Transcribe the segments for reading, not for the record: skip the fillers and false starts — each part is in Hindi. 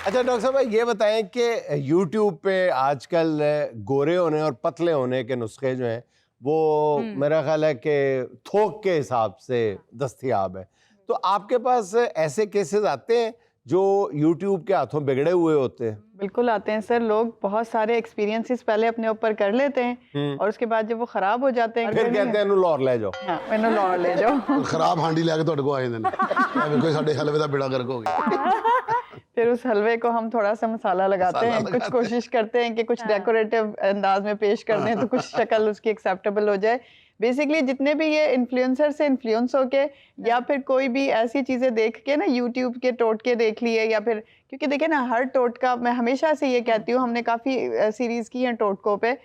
अच्छा डॉक्टर साहब ये बताएं कि YouTube पे आजकल गोरे होने और पतले होने के नुस्खे जो हैं वो मेरा ख्याल है कि थोक के हिसाब से दस्तयाब है। तो आपके पास ऐसे केसेस आते हैं जो YouTube के हाथों बिगड़े हुए होते हैं? बिल्कुल आते हैं सर। लोग बहुत सारे एक्सपीरियंसेस पहले अपने ऊपर कर लेते हैं और उसके बाद जब वो खराब हो जाते हैं फिर कहते हैं लौर ले जाओ। हाँ, मैंने लौट ले जाओ। खराब हांडी लेके ਤੁਹਾਡੇ ਕੋਲ ਆਏ ਨੇ कोई साडे हलवे ਦਾ बेड़ा गर्क हो गया। फिर उस हलवे को हम थोड़ा सा मसाला लगाते हैं, कुछ कोशिश करते हैं कि कुछ डेकोरेटिव अंदाज में पेश कर दें तो कुछ शक्ल उसकी एक्सेप्टेबल हो जाए। बेसिकली जितने भी ये इन्फ्लुएंसर से इन्फ्लुएंस होके या फिर कोई भी ऐसी चीज़ें देख के ना यूट्यूब के टोटके देख लिए या फिर, क्योंकि देखिए ना हर टोटका, मैं हमेशा से ये कहती हूँ, हमने काफ़ी सीरीज़ की हैं टोटकों पे,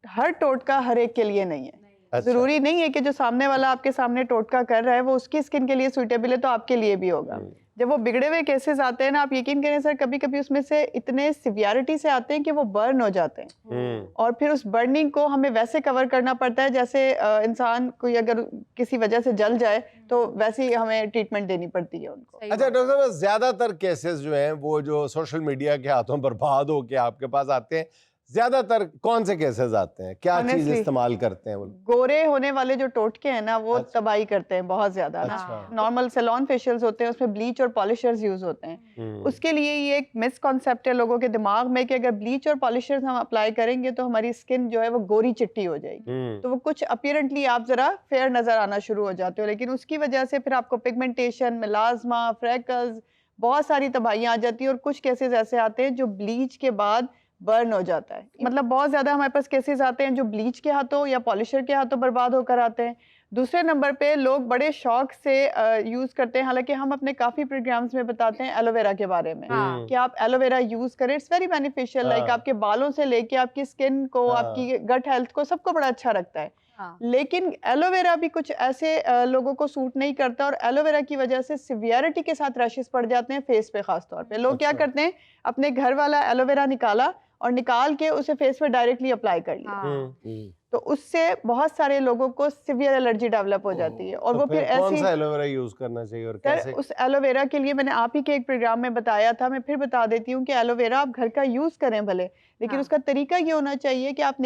हर टोटका हर एक के लिए नहीं है। अच्छा। ज़रूरी नहीं है कि जो सामने वाला आपके सामने टोटका कर रहा है वो उसकी स्किन के लिए सूटेबल है तो आपके लिए भी होगा। जब वो बिगड़े हुए केसेस आते हैं ना, आप यकीन करें सर, कभी कभी उसमें से इतने सिवियरिटी से आते हैं कि वो बर्न हो जाते हैं और फिर उस बर्निंग को हमें वैसे कवर करना पड़ता है जैसे इंसान कोई अगर किसी वजह से जल जाए तो वैसे ही हमें ट्रीटमेंट देनी पड़ती है उनको। अच्छा डॉक्टर साहब ज्यादातर केसेस जो हैं वो जो सोशल मीडिया के हाथों बर्बाद होके आपके पास आते हैं, ज्यादातर कौन से केसेस आते हैं? क्या चीज Honestly, इस्तेमाल करते हैं वो? गोरे होने वाले जो टोटके हैं ना वो तबाही करते हैं बहुत ज्यादा ना। नॉर्मल सैलून फेशियल्स होते हैं उसमें ब्लीच और पॉलिशर्स यूज होते हैं। उसके लिए ये एक मिसकॉन्सेप्ट है लोगों के दिमाग में कि अगर ब्लीच और पॉलिशर्स हम अप्लाई करेंगे तो हमारी स्किन जो है वो गोरी चिट्टी हो जाएगी, तो वो कुछ अपीरेंटली आप जरा फेयर नजर आना शुरू हो जाते हो, लेकिन उसकी वजह से फिर आपको पिगमेंटेशन, मेलाज्मा, फ्रेकल्स, बहुत सारी तबाहियां आ जाती है। और कुछ केसेस ऐसे आते हैं जो ब्लीच के बाद बर्न हो जाता है। मतलब बहुत ज्यादा हमारे पास केसेस आते हैं जो ब्लीच के हाथों या पॉलिशर के हाथों बर्बाद होकर आते हैं। दूसरे नंबर पे लोग बड़े शौक से यूज करते हैं, हालांकि हम अपने काफी प्रोग्राम्स में बताते हैं एलोवेरा के बारे में कि आप एलोवेरा यूज करें, इट्स वेरी बेनिफिशियल। लाइक आपके बालों से लेके आपकी स्किन को, आपकी गट हेल्थ को, सबको बड़ा अच्छा रखता है। लेकिन एलोवेरा भी कुछ ऐसे लोगों को सूट नहीं करता और एलोवेरा की वजह से सिवियरिटी के साथ रैशेस पड़ जाते हैं फेस पे खास तौर पे। लोग क्या करते हैं, अपने घर वाला एलोवेरा निकाला और निकाल के उसे फेस पे डायरेक्टली अप्लाई कर लिया, तो उससे बहुत सारे लोगों को सिवियर एलर्जी डेवलप हो जाती है। और तो वो फिर ऐसी, कौन सा एलोवेरा यूज करना चाहिए और कैसे? उस एलोवेरा के लिए मैंने आप ही के एक प्रोग्राम में बताया था, मैं फिर बता देती हूँ कि एलोवेरा आप घर का यूज करें भले, लेकिन उसका तरीका ये होना चाहिए कि आप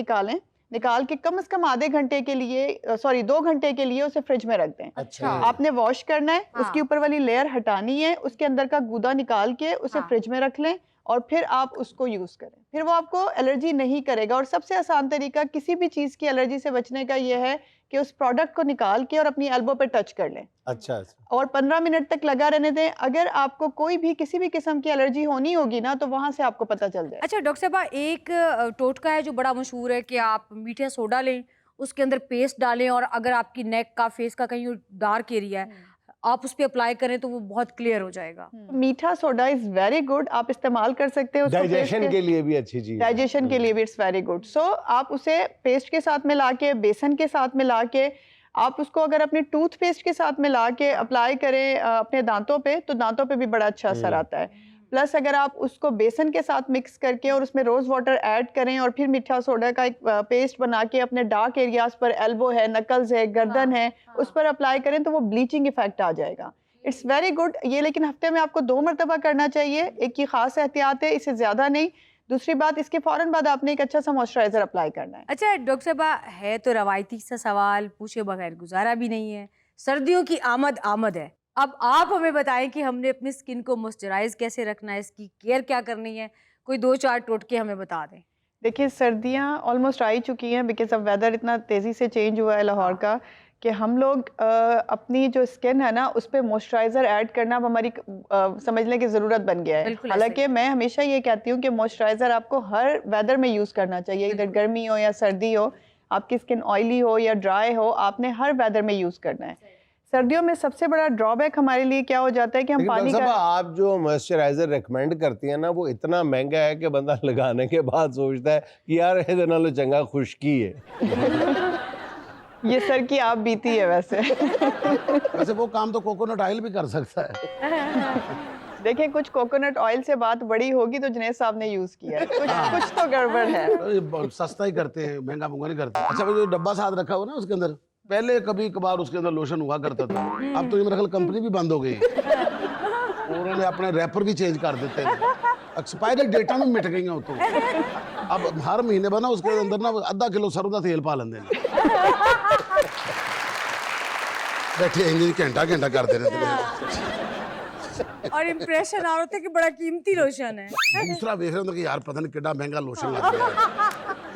निकाल के कम से कम आधे घंटे के लिए, 2 घंटे के लिए उसे फ्रिज में रख दें। अच्छा। आपने वॉश करना है, उसकी ऊपर वाली लेयर हटानी है, उसके अंदर का गूदा निकाल के उसे फ्रिज में रख लें और फिर आप उसको यूज करें, फिर वो आपको एलर्जी नहीं करेगा। और सबसे आसान तरीका किसी भी चीज की एलर्जी से बचने का ये है कि उस प्रोडक्ट को निकाल के और अपनी एल्बो पे टच कर लें। अच्छा। और 15 मिनट तक लगा रहने दें। अगर आपको कोई भी किसी भी किस्म की एलर्जी होनी होगी ना तो वहां से आपको पता चल जाए। अच्छा डॉक्टर साहब, एक टोटका है जो बड़ा मशहूर है कि आप मीठा सोडा लें, उसके अंदर पेस्ट डालें और अगर आपकी नेक का, फेस का कहीं डार्क एरिया है आप उस पर अप्लाई करें तो वो बहुत क्लियर हो जाएगा। मीठा सोडा इज वेरी गुड, आप इस्तेमाल कर सकते हैं। डाइजेशन के लिए भी अच्छी चीज, डाइजेशन के लिए भी इट्स वेरी गुड। सो आप उसे पेस्ट के साथ मिला के, बेसन के साथ मिला के, आप उसको अगर अपने टूथपेस्ट के साथ मिला के अप्लाई करें अपने दांतों पे तो दांतों पे भी बड़ा अच्छा असर आता है। प्लस अगर आप उसको बेसन के साथ मिक्स करके और उसमें रोज वाटर ऐड करें और फिर मीठा सोडा का एक पेस्ट बना के अपने डार्क एरियाज पर, एल्बो है, नकल्स है, गर्दन है, उस पर अप्लाई करें तो वो ब्लीचिंग इफेक्ट आ जाएगा। इट्स वेरी गुड ये, लेकिन हफ्ते में आपको 2 मरतबा करना चाहिए। एक की खास एहतियात है, इससे ज्यादा नहीं। दूसरी बात, इसके फौरन बाद आपने एक अच्छा सा मॉइस्चराइजर अप्लाई करना है। अच्छा डॉक्टर साहब, है तो रवायती सा सवाल, पूछे बगैर गुजारा भी नहीं है। सर्दियों की आमद है, अब आप हमें बताएं कि हमने अपनी स्किन को मॉइस्चराइज कैसे रखना है, इसकी केयर क्या करनी है, कोई 2-4 टोटके हमें बता दें। देखिए सर्दियाँ ऑलमोस्ट आ ही चुकी हैं बिकॉज अब वेदर इतना तेज़ी से चेंज हुआ है लाहौर का कि हम लोग अपनी जो स्किन है ना उस पर मॉइस्चराइज़र ऐड करना अब हमारी समझ लें कि ज़रूरत बन गया है। हालांकि मैं हमेशा ये कहती हूँ कि मॉइस्चराइज़र आपको हर वेदर में यूज़ करना चाहिए, इधर गर्मी हो या सर्दी हो, आपकी स्किन ऑयली हो या ड्राई हो, आपने हर वेदर में यूज़ करना है। सर्दियों में सबसे बड़ा ड्रॉबैक हमारे लिए क्या हो जाता है कि हम पानी का, आप जो मॉइस्चराइजर रेकमेंड करती हैं ना वो इतना महंगा है कि बंदा लगाने के बाद सोचता है कि यार ये नालों चंगा खुश्की है। ये सर की आप बीती है वैसे। वैसे वो काम तो कोकोनट ऑयल भी कर सकता है। देखिए कुछ कोकोनट ऑयल से बात बड़ी होगी तो जुनैद साहब ने यूज किया है, कुछ तो गड़बड़ है। सस्ता ही करते हैं, महंगा महंगा नहीं करते। अच्छा वो जो डब्बा साथ रखा हुआ ना उसके अंदर, पहले कभी कभार उसके अंदर लोशन हुआ करता था, अब तो ये मेरा ख्याल कंपनी भी बंद हो गई, उन्होंने अपने रैपर भी चेंज कर देते हैं। एक्सपायरी डेटा में मिट गई हैं तो अब हर महीने बना उसके अंदर ना आधा किलो सरों का तेल पा लेंगे बैठे इंज घंटा घंटा करते रहते और इंप्रेशन आ रहा था कि बड़ा कीमती लोशन है। दूसरा देख रहे होंगे कि यार पता नहीं कितना महंगा लोशन लग गया है।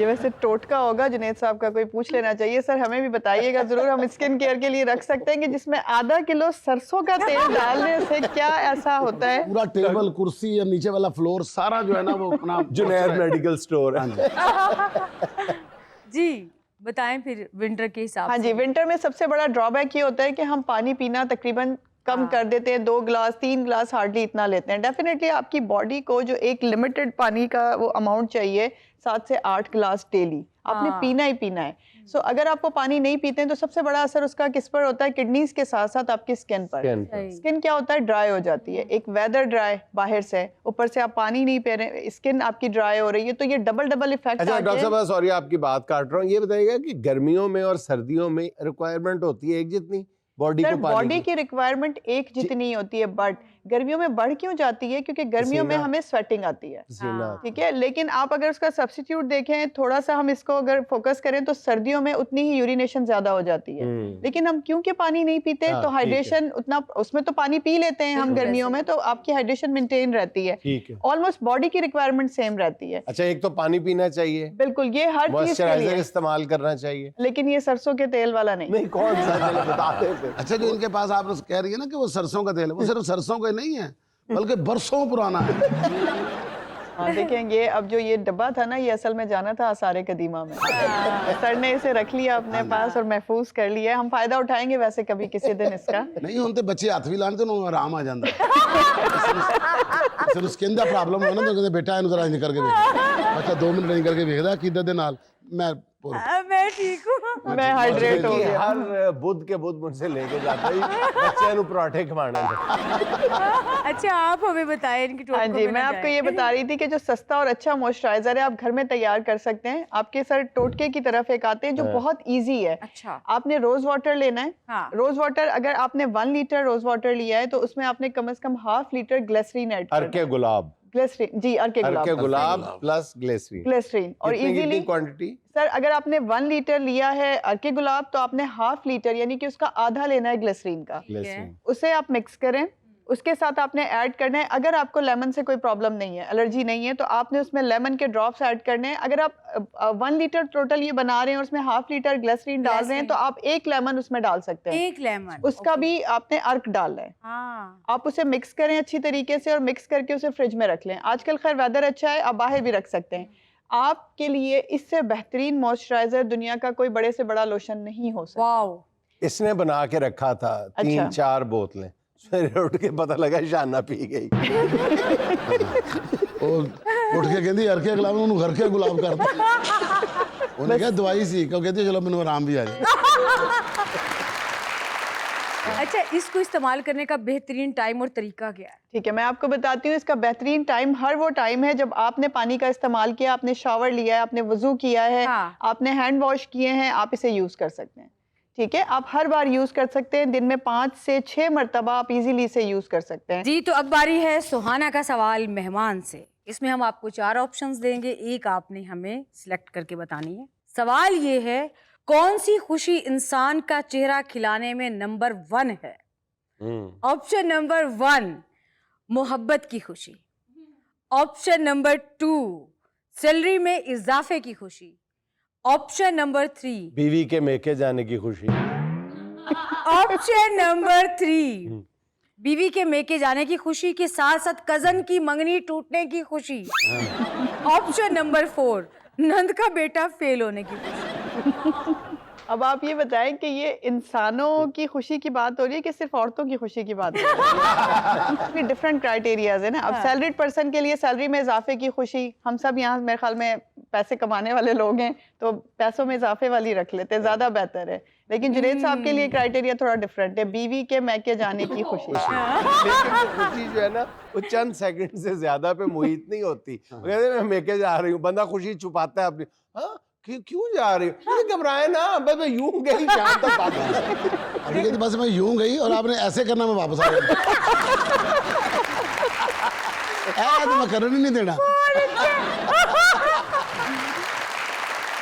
ये वैसे टोटका होगा जुनैद साहब का, कोई पूछ लेना चाहिए सर, हमें भी बताइएगा जरूर, हम स्किन केयर के लिए रख सकते हैं कि जिसमें आधा किलो सरसों का तेल डालने से क्या ऐसा होता है। पूरा टेबल कुर्सी या नीचे वाला फ्लोर सारा जो है ना वो अपना जुनैद मेडिकल स्टोर है। जी बताएं फिर विंटर के हिसाब हाँ से। जी, विंटर में सबसे बड़ा ड्रॉबैक ये होता है कि हम पानी पीना तकरीबन कम कर देते हैं, 2 गिलास 3 गिलास हार्डली इतना लेते हैं। डेफिनेटली आपकी बॉडी को जो एक लिमिटेड पानी का वो अमाउंट चाहिए 7 से 8 गिलास डेली आपने पीना ही पीना है। सो अगर आप वो पानी नहीं पीते हैं तो सबसे बड़ा असर उसका किस पर होता है, किडनीज के साथ साथ आपकी स्किन पर। स्किन क्या होता है, ड्राई हो जाती है, एक वेदर ड्राई बाहर से, ऊपर से आप पानी नहीं पी रहे, स्किन आपकी ड्राई हो रही है, तो ये डबल इफेक्ट। अच्छा डॉक्टर साहब सॉरी आपकी बात काट रहा हूँ, ये बताइएगा कि गर्मियों में और सर्दियों में रिक्वायरमेंट होती है एक जितनी बॉडी को पानी बॉडी की रिक्वायरमेंट एक जितनी होती है, बट गर्मियों में बढ़ क्यों जाती है, क्योंकि गर्मियों में हमें स्वेटिंग आती है, ठीक है। लेकिन आप अगर उसका सब्स्टिट्यूट देखें, थोड़ा सा हम इसको अगर फोकस करें तो सर्दियों में उतनी ही यूरिनेशन ज्यादा हो जाती है। लेकिन हम क्योंकि पानी नहीं पीते तो हाइड्रेशन उतना, उसमें तो पानी पी लेते हैं हम गर्मियों में, तो आपकी हाइड्रेशन मेंटेन रहती है, ऑलमोस्ट बॉडी की रिक्वायरमेंट सेम रहती है। अच्छा एक तो पानी पीना चाहिए, बिल्कुल, ये हर चीज के लिए इस्तेमाल करना चाहिए, लेकिन ये सरसों के तेल वाला नहीं। कौन सा बता दे। अच्छा जो इनके पास आप कह रही है ना कि वो सरसों का तेल है, वो सिर्फ सरसों का नहीं है बल्कि बरसों पुराना है। हाँ देखें, ये अब जो ये डब्बा था ना, ये असल में जाना था आसारे कदीमा में। सर ने इसे रख लिया अपने पास और महफूज कर लिया। हम फायदा उठाएंगे वैसे कभी किसी दिन इसका। नहीं होते बच्चे हाथ भी लाने तो आराम आ जाता सिर्फ स्किन का प्रॉब्लम हो ना तो कहते बेटा इन्हें जरा इंज करके देख, अच्छा 2 मिनट इंज करके देखदा किधर दे नाल मैं ठीक हूँ, मैं हाइड्रेट हो गया। हर बुध के बुध मुझसे लेके जाता ही बच्चे नु पराठे खवाना। अच्छा आप हमें बताएं इनकी टोटका। हाँ जी, मैं आपको ये बता रही थी कि जो सस्ता और अच्छा मॉइस्चराइजर है आप घर में तैयार कर सकते हैं। आपके सर टोटके की तरफ एक आते हैं जो बहुत इजी है। अच्छा आपने रोज वाटर लेना है। रोज वाटर अगर आपने 1 लीटर रोज वाटर लिया है तो उसमें आपने कम से कम ½ लीटर ग्लिसरीन ऐड करना है। अर्के गुलाब, ग्लिसरीन जी, अर्के गुलाब प्लस ग्लिसरीन और इजीली क्वांटिटी। सर अगर आपने 1 लीटर लिया है अर्के गुलाब तो आपने ½ लीटर यानी कि उसका आधा लेना है ग्लिसरीन का। उसे आप मिक्स करें, उसके साथ आपने ऐड करना है, अगर आपको लेमन से कोई प्रॉब्लम नहीं है, एलर्जी नहीं है, तो आपने उसमें लेमन के ड्रॉप्स ऐड करने हैं। अगर आप 1 लीटर टोटल ये बना रहे हैं और उसमें ½ लीटर ग्लिसरीन डाल रहे हैं तो आप 1 लेमन उसमें डाल सकते हैं। 1 लेमन उसका भी आपने अर्क डालना है। आप उसे मिक्स करें अच्छी तरीके से और मिक्स करके उसे फ्रिज में रख लें। आजकल खैर वेदर अच्छा है, आप बाहर भी रख सकते हैं। आपके लिए इससे बेहतरीन मॉइस्चराइजर दुनिया का कोई बड़े से बड़ा लोशन नहीं हो सकता। वाओ, इसने बना के रखा था 3-4 बोतलें, सवेरे उठ के पता लगा शाना पी गई। उठ के कहती अर्के गुलाब उन्होंने घर के गुलाब कर दिया। उन्हें क्या दवाई सी क्यों कहती चलो मैंने आराम भी आ जाए। अच्छा इसको इस्तेमाल करने का बेहतरीन टाइम और तरीका क्या है? ठीक है, मैं आपको बताती हूँ। इसका बेहतरीन टाइम हर वो टाइम है जब आपने पानी का इस्तेमाल किया, आपने शावर लिया है, आपने वजू किया है, आपने हैंड वॉश किए हैं, आप इसे यूज कर सकते हैं। ठीक है, आप हर बार यूज कर सकते हैं, दिन में 5 से 6 मरतबा आप इजीली इसे यूज कर सकते हैं। जी तो अब बारी है सुहाना का सवाल मेहमान से। इसमें हम आपको 4 ऑप्शंस देंगे, एक आपने हमें सिलेक्ट करके बतानी है। सवाल ये है, कौन सी खुशी इंसान का चेहरा खिलाने में नंबर 1 है? ऑप्शन नंबर 1 मोहब्बत की खुशी, ऑप्शन नंबर 2 सैलरी में इजाफे की खुशी, ऑप्शन नंबर 3 बीवी के मेके जाने की खुशी, ऑप्शन नंबर 3 बीवी के मेके जाने की खुशी के साथ साथ कजन की मंगनी टूटने की खुशी, ऑप्शन नंबर 4 नंद का बेटा फेल होने की खुशी। अब आप ये बताएं कि ये इंसानों की खुशी की बात हो रही है कि सिर्फ औरतों की खुशी की बात हो रही है? डिफरेंट क्राइटेरियाज है ना। अब सैलरीड पर्सन के लिए सैलरी में इजाफे की खुशी, हम सब यहाँ मेरे ख्याल में पैसे कमाने वाले लोग हैं तो पैसों में इजाफे वाली रख लेते हैं, ज्यादा बेहतर है। लेकिन जुनैद साहब के लिए क्राइटेरिया थोड़ा डिफरेंट है, बीवी के मैके जाने की खुशी। लेकिन खुशी जो है ना वो चंद सेकंड से ज्यादा पे मुहित नहीं होती। कहते मैं मेके जा रही हूँ, बंदा खुशी छुपाता है अपनी। हाँ क्यों जा रही हूँ? घबराए ना, बस मैं यूं गई शाम तक वापस। अभी कहती बस मैं यूं गई और आपने ऐसे करना मैं वापस आ गया। तो मैं करने नहीं देना